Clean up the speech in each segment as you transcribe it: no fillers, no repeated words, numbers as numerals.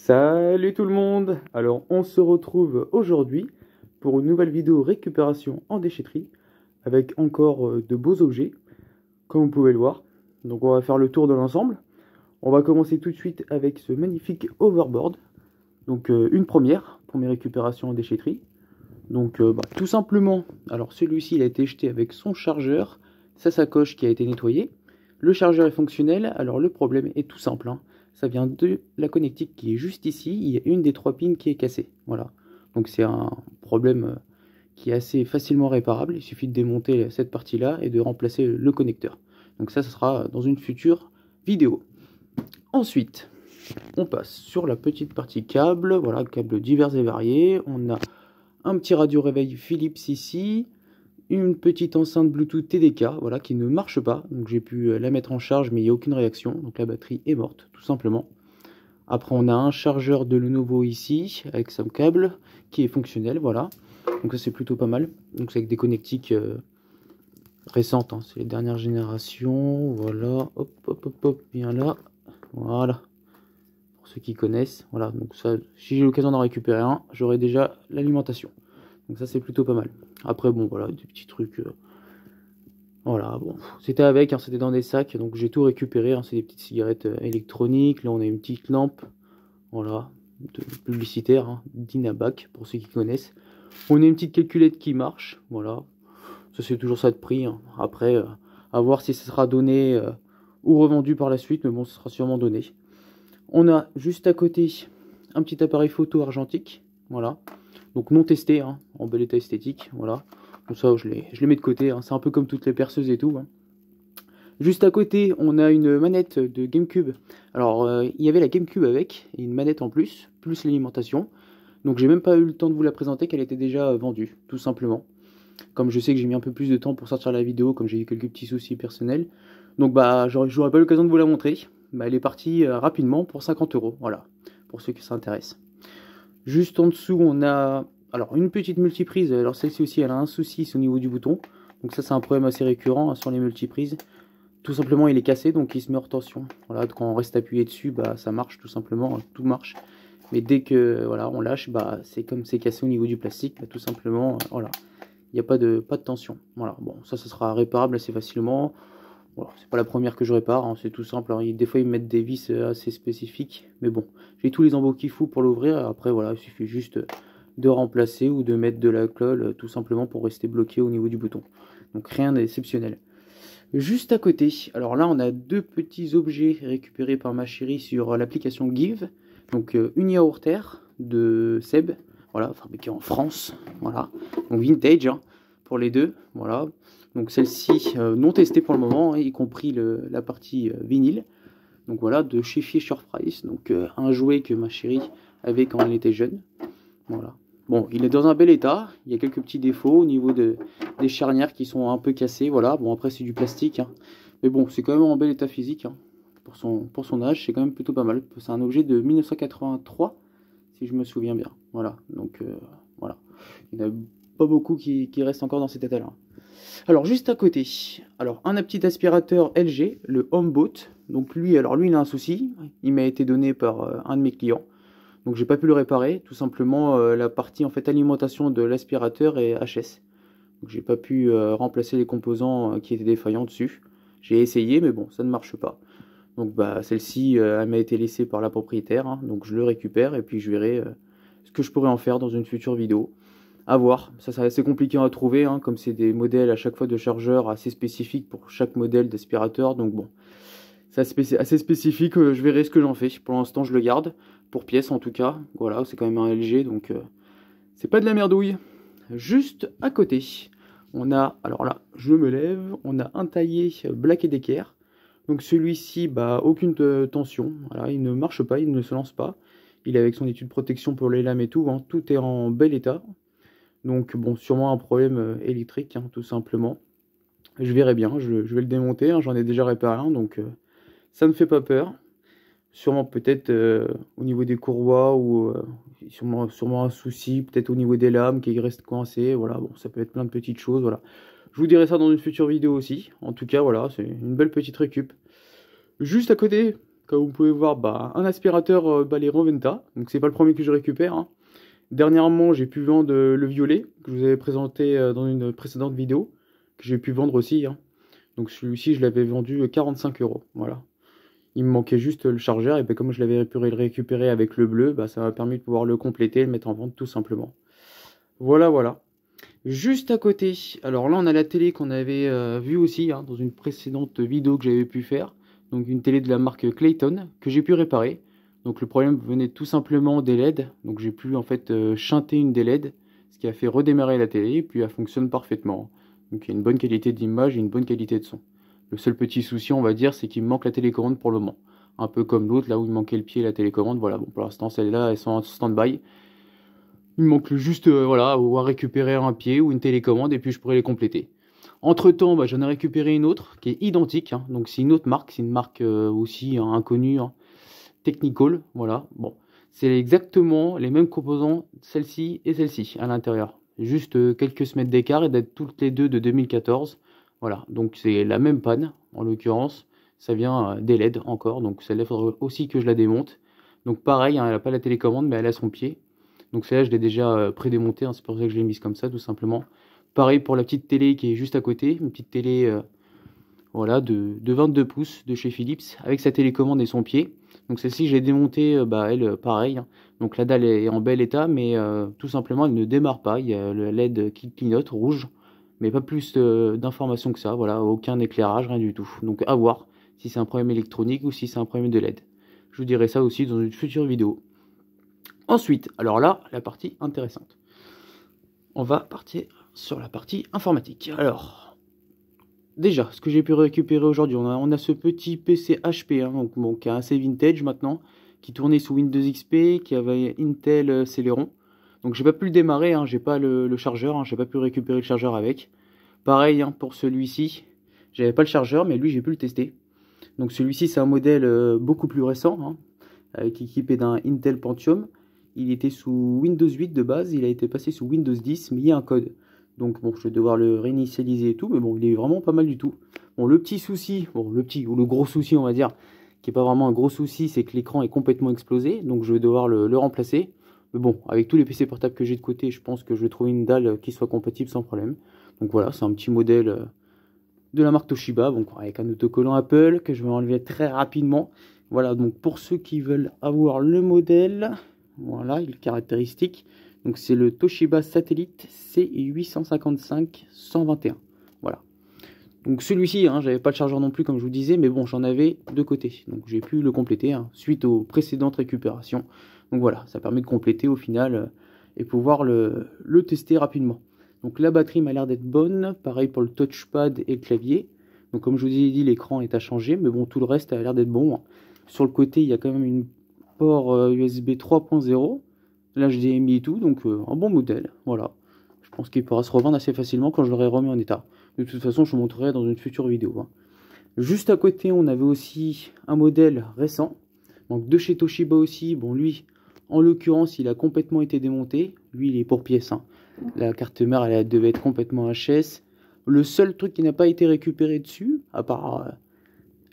Salut tout le monde! Alors on se retrouve aujourd'hui pour une nouvelle vidéo récupération en déchetterie avec encore de beaux objets comme vous pouvez le voir. Donc on va faire le tour de l'ensemble. On va commencer tout de suite avec ce magnifique overboard. Donc une première pour mes récupérations en déchetterie. Donc tout simplement, alors celui-ci il a été jeté avec son chargeur, sa sacoche qui a été nettoyée. Le chargeur est fonctionnel, alors le problème est tout simple, hein. Ça vient de la connectique qui est juste ici, il y a une des 3 pins qui est cassée, voilà. Donc c'est un problème qui est assez facilement réparable, il suffit de démonter cette partie-là et de remplacer le connecteur. Donc ça sera dans une future vidéo. Ensuite, on passe sur la petite partie câble, voilà, câbles divers et variés. On a un petit radio réveil Philips ici, une petite enceinte Bluetooth TDK, voilà, qui ne marche pas. Donc j'ai pu la mettre en charge, mais il n'y a aucune réaction. Donc la batterie est morte, tout simplement. Après, on a un chargeur de Lenovo ici, avec son câble, qui est fonctionnel, voilà. Donc ça, c'est plutôt pas mal. Donc c'est avec des connectiques récentes, hein. C'est les dernières générations, voilà. Hop, hop, hop, hop, bien là. Voilà. Pour ceux qui connaissent, voilà. Donc ça, si j'ai l'occasion d'en récupérer un, j'aurai déjà l'alimentation. Donc ça, c'est plutôt pas mal. Après, bon, voilà, des petits trucs... voilà, bon, c'était avec, hein, c'était dans des sacs, donc j'ai tout récupéré, hein, c'est des petites cigarettes électroniques. Là, on a une petite lampe, voilà, publicitaire, hein, Dynabac, pour ceux qui connaissent. On a une petite calculette qui marche, voilà. Ça, c'est toujours ça de prix, hein. Après, à voir si ça sera donné ou revendu par la suite, mais bon, ça sera sûrement donné. On a juste à côté un petit appareil photo argentique, voilà. Donc non testé, hein, en bel état esthétique, voilà. Donc ça, je les mets de côté, hein. C'est un peu comme toutes les perceuses et tout, hein. Juste à côté, on a une manette de GameCube. Alors, il y avait la GameCube avec, et une manette en plus l'alimentation. Donc j'ai même pas eu le temps de vous la présenter, qu'elle était déjà vendue, tout simplement. Comme je sais que j'ai mis un peu plus de temps pour sortir la vidéo, comme j'ai eu quelques petits soucis personnels. Donc bah, j'aurais pas eu l'occasion de vous la montrer. Bah, elle est partie rapidement pour 50 €, voilà, pour ceux qui s'intéressent. Juste en dessous, on a alors une petite multiprise. Alors celle-ci aussi, elle a un souci, c'est au niveau du bouton. Donc ça, c'est un problème assez récurrent, hein, sur les multiprises. Tout simplement, il est cassé, donc il se met hors tension. Voilà, quand on reste appuyé dessus, bah ça marche tout simplement, tout marche. Mais dès que voilà, on lâche, bah c'est comme c'est cassé au niveau du plastique, bah, tout simplement, voilà, il n'y a pas de tension. Voilà, bon, ça sera réparable assez facilement. Voilà, c'est pas la première que je répare, hein, c'est tout simple. Alors, des fois, ils mettent des vis assez spécifiques, mais bon, j'ai tous les embouts qu'il faut pour l'ouvrir. Après, voilà, il suffit juste de remplacer ou de mettre de la colle, tout simplement pour rester bloqué au niveau du bouton. Donc, rien d'exceptionnel. Juste à côté, alors là, on a deux petits objets récupérés par ma chérie sur l'application Give. Donc, une yaourtière de Seb, voilà, fabriquée en France, voilà. Donc, vintage, hein, pour les deux, voilà. Donc celle-ci non testée pour le moment, hein, y compris la partie vinyle. Donc voilà, de chez Fisher Price. Donc un jouet que ma chérie avait quand elle était jeune. Voilà. Bon, il est dans un bel état. Il y a quelques petits défauts au niveau des charnières qui sont un peu cassées. Voilà. Bon, après c'est du plastique, hein. Mais bon, c'est quand même en bel état physique, hein. Pour son âge, c'est quand même plutôt pas mal. C'est un objet de 1983, si je me souviens bien. Voilà. Donc voilà. Il n'y en a pas beaucoup qui restent encore dans cet état-là. Alors juste à côté, alors un petit aspirateur LG, le HomeBot. Donc lui, il a un souci. Il m'a été donné par un de mes clients. Donc j'ai pas pu le réparer. Tout simplement, la partie en fait alimentation de l'aspirateur est HS. Donc j'ai pas pu remplacer les composants qui étaient défaillants dessus. J'ai essayé, mais bon, ça ne marche pas. Donc bah celle-ci, elle m'a été laissée par la propriétaire, hein. Donc je le récupère et puis je verrai ce que je pourrais en faire dans une future vidéo. À voir, ça c'est assez compliqué à trouver, hein, comme c'est des modèles à chaque fois de chargeurs assez spécifiques pour chaque modèle d'aspirateur, donc bon, c'est assez spécifique, je verrai ce que j'en fais. Pour l'instant je le garde, pour pièce en tout cas, voilà, c'est quand même un LG, donc c'est pas de la merdouille. Juste à côté, on a, alors là, je me lève, on a un taillé Black & Decker, donc celui-ci, bah, aucune tension, voilà, il ne marche pas, il ne se lance pas, il est avec son étui de protection pour les lames et tout, hein, tout est en bel état. Donc bon, sûrement un problème électrique, hein, tout simplement. Je verrai bien, je vais le démonter, hein, j'en ai déjà réparé un, donc ça ne fait pas peur. Sûrement peut-être au niveau des courroies ou sûrement un souci, peut-être au niveau des lames qui restent coincées, voilà, bon, ça peut être plein de petites choses, voilà. Je vous dirai ça dans une future vidéo aussi. En tout cas, voilà, c'est une belle petite récup. Juste à côté, Comme vous pouvez voir, un aspirateur balai Roventa. Donc c'est pas le premier que je récupère, hein. Dernièrement, j'ai pu vendre le violet, que je vous avais présenté dans une précédente vidéo, que j'ai pu vendre aussi, hein. Donc celui-ci, je l'avais vendu 45 euros. Voilà. Il me manquait juste le chargeur, et comme je l'avais récupéré avec le bleu, ça m'a permis de pouvoir le compléter et le mettre en vente tout simplement. Voilà, voilà. Juste à côté, alors là on a la télé qu'on avait vue aussi, hein, dans une précédente vidéo que j'avais pu faire. Donc une télé de la marque Clayton, que j'ai pu réparer. Donc le problème venait tout simplement des LED. Donc j'ai pu en fait shunter une des LED, ce qui a fait redémarrer la télé, et puis elle fonctionne parfaitement. Donc il y a une bonne qualité d'image et une bonne qualité de son. Le seul petit souci, on va dire, c'est qu'il me manque la télécommande pour le moment. Un peu comme l'autre, là où il manquait le pied et la télécommande. Voilà, bon, pour l'instant, celles-là, elles sont en stand-by. Il me manque juste, voilà, ou à récupérer un pied ou une télécommande, et puis je pourrais les compléter. Entre-temps, j'en ai récupéré une autre qui est identique. Hein, donc c'est une autre marque, c'est une marque aussi hein, inconnue, hein, Technical. Voilà, bon. C'est exactement les mêmes composants, celle-ci et celle-ci, à l'intérieur. Juste quelques semaines d'écart et d'être toutes les deux de 2014. Voilà, donc c'est la même panne, en l'occurrence. Ça vient des LED encore, donc celle-là, il faudra aussi que je la démonte. Donc pareil, hein, elle n'a pas la télécommande, mais elle a son pied. Donc celle-là, je l'ai déjà pré-démontée, hein, c'est pour ça que je l'ai mise comme ça, tout simplement. Pareil pour la petite télé qui est juste à côté, une petite télé voilà, de 22 pouces de chez Philips, avec sa télécommande et son pied. Donc celle-ci, je l'ai démontée, elle, pareil. Hein. Donc la dalle est en bel état, mais tout simplement, elle ne démarre pas. Il y a le LED qui clignote, rouge, mais pas plus d'informations que ça. Voilà, aucun éclairage, rien du tout. Donc à voir si c'est un problème électronique ou si c'est un problème de LED. Je vous dirai ça aussi dans une future vidéo. Ensuite, alors là, la partie intéressante. On va partir sur la partie informatique. Alors, déjà, ce que j'ai pu récupérer aujourd'hui, on a ce petit PC HP, hein, donc, bon, qui est assez vintage maintenant, qui tournait sous Windows XP, qui avait Intel Celeron. Donc j'ai pas pu le démarrer, hein, j'ai pas le chargeur, hein, j'ai pas pu récupérer le chargeur avec. Pareil hein, pour celui-ci, j'avais pas le chargeur, mais lui j'ai pu le tester. Donc celui-ci c'est un modèle beaucoup plus récent, hein, équipé d'un Intel Pentium. Il était sous Windows 8 de base, il a été passé sous Windows 10, mais il y a un code. Donc bon, je vais devoir le réinitialiser et tout, mais bon, il est vraiment pas mal du tout. Bon, le petit souci, bon, le petit, ou le gros souci, on va dire, qui n'est pas vraiment un gros souci, c'est que l'écran est complètement explosé, donc je vais devoir le remplacer. Mais bon, avec tous les PC portables que j'ai de côté, je pense que je vais trouver une dalle qui soit compatible sans problème. Donc voilà, c'est un petit modèle de la marque Toshiba, donc avec un autocollant Apple, que je vais enlever très rapidement. Voilà, donc pour ceux qui veulent avoir le modèle... Voilà, il est caractéristique. Donc c'est le Toshiba Satellite C855-121. Voilà. Donc celui-ci, hein, j'avais pas le chargeur non plus comme je vous disais, mais bon, j'en avais de côté. Donc j'ai pu le compléter hein, suite aux précédentes récupérations. Donc voilà, ça permet de compléter au final et pouvoir le tester rapidement. Donc la batterie m'a l'air d'être bonne. Pareil pour le touchpad et le clavier. Donc comme je vous ai dit, l'écran est à changer, mais bon, tout le reste a l'air d'être bon. Hein. Sur le côté, il y a quand même une port USB 3.0, l'HDMI et tout, donc un bon modèle, voilà. Je pense qu'il pourra se revendre assez facilement quand je l'aurai remis en état. De toute façon, je vous montrerai dans une future vidéo. Hein. Juste à côté, on avait aussi un modèle récent, donc de chez Toshiba aussi. Bon, lui, en l'occurrence, il a complètement été démonté. Lui, il est pour pièces. Hein. La carte mère, elle devait être complètement HS. Le seul truc qui n'a pas été récupéré dessus, à part...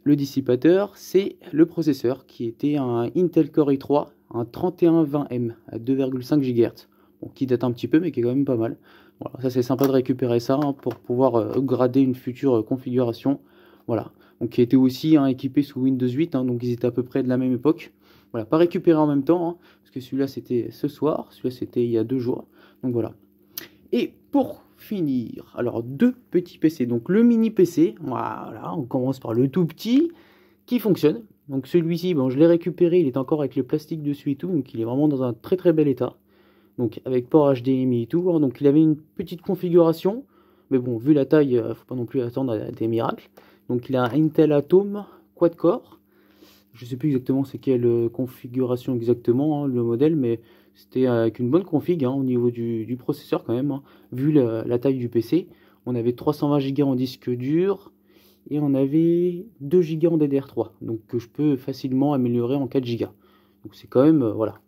le dissipateur, c'est le processeur qui était un Intel Core i3, un 3120M à 2,5 GHz. Bon, qui date un petit peu, mais qui est quand même pas mal. Voilà, ça c'est sympa de récupérer ça hein, pour pouvoir upgrader une future configuration. Voilà, donc qui était aussi hein, équipé sous Windows 8, hein, donc ils étaient à peu près de la même époque. Voilà, pas récupéré en même temps, hein, parce que celui-là c'était ce soir, celui-là c'était il y a 2 jours. Donc voilà. Et pour finir, alors deux petits PC, donc le mini PC, voilà, on commence par le tout petit qui fonctionne. Donc celui-ci, bon, je l'ai récupéré, il est encore avec le plastique dessus et tout, donc il est vraiment dans un très très bel état. Donc avec port HDMI et tout, hein, donc il avait une petite configuration, mais bon, vu la taille, faut pas non plus attendre à des miracles. Donc il a un Intel Atom quad-core, je sais plus exactement c'est quelle configuration exactement, hein, le modèle, mais c'était avec une bonne config hein, au niveau du processeur quand même, hein, vu la taille du PC. On avait 320 Go en disque dur et on avait 2 Go en DDR3, donc que je peux facilement améliorer en 4 Go. Donc c'est quand même voilà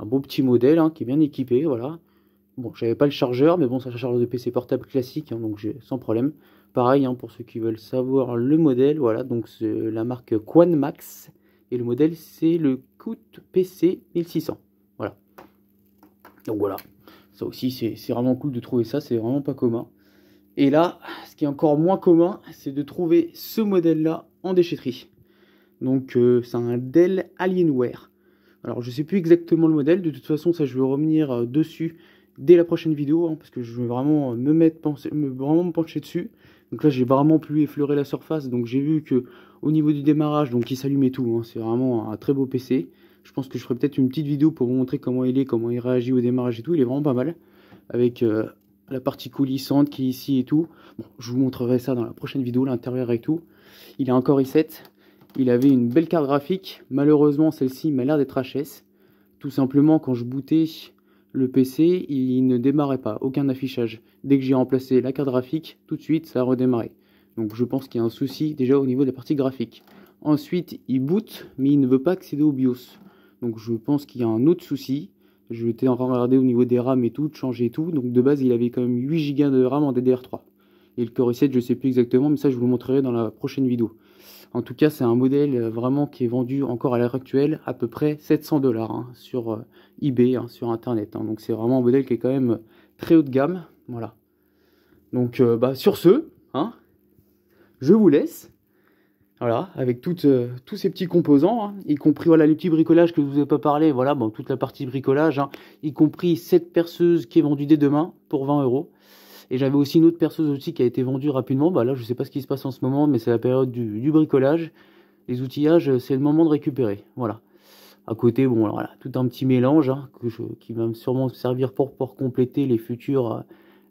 un beau petit modèle hein, qui est bien équipé, voilà. Bon, j'avais pas le chargeur, mais bon, c'est un chargeur de PC portable classique, hein, donc j'ai sans problème. Pareil, hein, pour ceux qui veulent savoir le modèle, voilà, donc c'est la marque Quanmax Et le modèle, c'est le Coot PC 1600. Voilà. Donc voilà. Ça aussi, c'est vraiment cool de trouver ça. C'est vraiment pas commun. Et là, ce qui est encore moins commun, c'est de trouver ce modèle-là en déchetterie. Donc c'est un Dell Alienware. Alors je sais plus exactement le modèle, de toute façon ça je vais revenir dessus dès la prochaine vidéo, hein, parce que je veux vraiment vraiment me pencher dessus. Donc là j'ai vraiment pu effleurer la surface, donc j'ai vu que au niveau du démarrage, donc il s'allume et tout, hein, c'est vraiment un très beau PC. Je pense que je ferai peut-être une petite vidéo pour vous montrer comment il est, comment il réagit au démarrage et tout, il est vraiment pas mal. Avec la partie coulissante qui est ici et tout. Bon, je vous montrerai ça dans la prochaine vidéo, l'intérieur et tout. Il est encore i7. Il avait une belle carte graphique. Malheureusement, celle-ci m'a l'air d'être HS. Tout simplement, quand je bootais le PC, il ne démarrait pas. Aucun affichage. Dès que j'ai remplacé la carte graphique, tout de suite, ça a redémarré. Donc je pense qu'il y a un souci déjà au niveau de la partie graphique. Ensuite, il boot, mais il ne veut pas accéder au BIOS. Donc je pense qu'il y a un autre souci. Je vais regarder au niveau des RAM et tout, de changer tout. Donc de base, il avait quand même 8 Go de RAM en DDR3. Et le Core i7, je ne sais plus exactement, mais ça, je vous le montrerai dans la prochaine vidéo. En tout cas, c'est un modèle vraiment qui est vendu encore à l'heure actuelle à peu près 700 $, hein, sur eBay, hein, sur Internet. Hein. Donc c'est vraiment un modèle qui est quand même très haut de gamme. Voilà. Donc sur ce, hein, je vous laisse. Voilà, avec tous ces petits composants, hein, y compris voilà, les petits bricolages que je vous ai pas parlé, voilà, bon, toute la partie bricolage, hein, y compris cette perceuse qui est vendue dès demain pour 20 €. Et j'avais aussi une autre perceuse aussi qui a été vendue rapidement. Bah là, je sais pas ce qui se passe en ce moment, mais c'est la période du bricolage. Les outillages, c'est le moment de récupérer. Voilà. À côté, bon, alors voilà, tout un petit mélange hein, qui va sûrement servir pour compléter les futures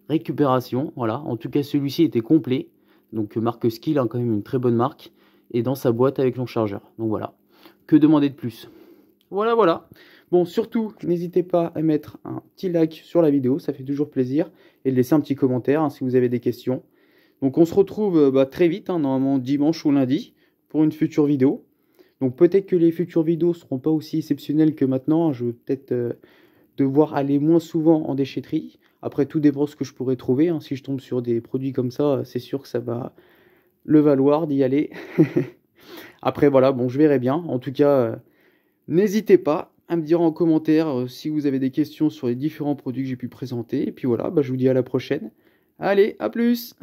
récupérations. Voilà. En tout cas, celui-ci était complet. Donc, marque Skil, hein, quand même une très bonne marque. Et dans sa boîte avec son chargeur. Donc voilà. Que demander de plus? Voilà, voilà. Bon, surtout, n'hésitez pas à mettre un petit like sur la vidéo, ça fait toujours plaisir. Et de laisser un petit commentaire hein, si vous avez des questions. Donc on se retrouve très vite, hein, normalement dimanche ou lundi, pour une future vidéo. Donc peut-être que les futures vidéos ne seront pas aussi exceptionnelles que maintenant. Je vais peut-être devoir aller moins souvent en déchetterie. Après, tout dépend de ce que je pourrais trouver. Hein. Si je tombe sur des produits comme ça, c'est sûr que ça va le valoir d'y aller. Après, voilà, bon, je verrai bien. En tout cas, n'hésitez pas à me dire en commentaire si vous avez des questions sur les différents produits que j'ai pu présenter. Et puis voilà, je vous dis à la prochaine. Allez, à plus!